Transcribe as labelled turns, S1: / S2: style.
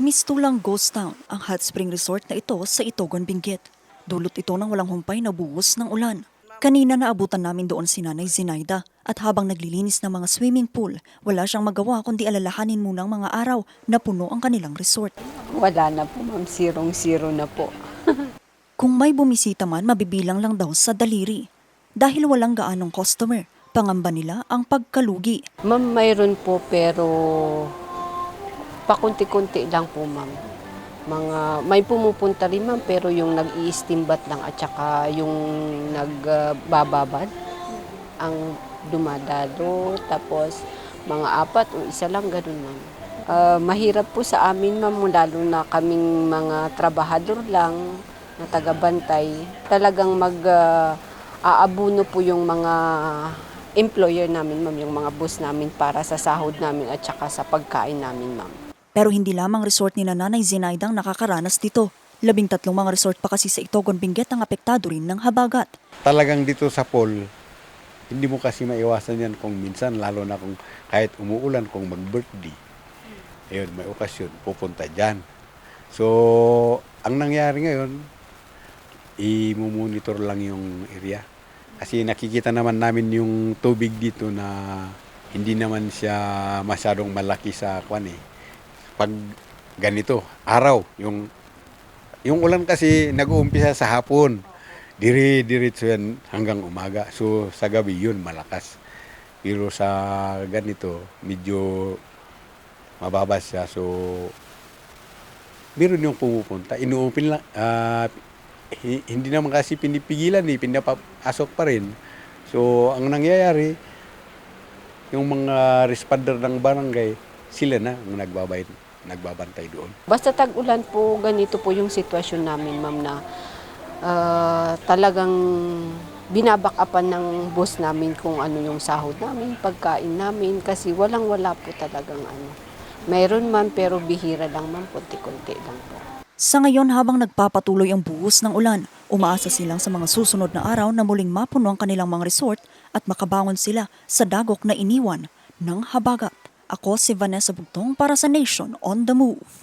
S1: Mistulang Ghost Town ang hot spring resort na ito sa Itogon, Benguet. Dulot ito ng walang humpay na buhos ng ulan. Kanina naabutan namin doon si Nanay Zinaida at habang naglilinis ng mga swimming pool, wala siyang magawa kundi alalahanin munang mga araw na puno ang kanilang resort.
S2: Wala na po ma'am, zero na po.
S1: Kung may bumisita man, mabibilang lang daw sa daliri. Dahil walang gaanong customer, pangamba nila ang pagkalugi.
S2: Ma'am, mayroon po pero pakunti-kunti lang po ma'am. May pumupunta rin ma'am pero yung nag-i-steambat lang at saka yung nagbababad ang dumadalo. Tapos mga 4 o 1 lang ganun ma'am. Mahirap po sa amin ma'am lalo na kaming mga trabahador lang na taga-bantay. Talagang aabuno po yung mga employer namin ma'am, yung mga boss namin para sa sahod namin at saka sa pagkain namin ma'am.
S1: Pero hindi lamang resort ni Nanay Zinaida ang nakakaranas dito. 13 mga resort pa kasi sa Itogon, Benguet ang apektado rin ng habagat.
S3: Talagang dito sa pool, hindi mo kasi maiwasan yan kung minsan, lalo na kung kahit umuulan, kung mag-birthday. Ayun, may okasyon, pupunta dyan. So, ang nangyari ngayon, i-monitor lang yung area. Kasi nakikita naman namin yung tubig dito na hindi naman siya masyadong malaki sa kwan eh. Pag ganito, araw, yung ulan kasi nag-uumpisa sa hapon. Diretso yan hanggang umaga. So sa gabi yun malakas. Pero sa ganito, medyo mababa siya. So meron yung pumupunta. Inuupin lang. Hindi naman kasi pinipigilan eh. Pinapasok pa rin. So ang nangyayari, yung mga responder ng barangay, sila na ang nagbabantay doon.
S2: Basta tag-ulan po, ganito po yung sitwasyon namin ma'am na talagang binabakapan ng boss namin kung ano yung sahod namin, pagkain namin kasi walang-wala po talagang ano. Mayroon man pero bihira lang ma'am, konti-konti lang po.
S1: Sa ngayon habang nagpapatuloy ang buhos ng ulan, umaasa silang sa mga susunod na araw na muling mapuno ang kanilang mga resort at makabangon sila sa dagok na iniwan ng habagat. Ako si Vanessa Bugtong para sa Nation on the Move.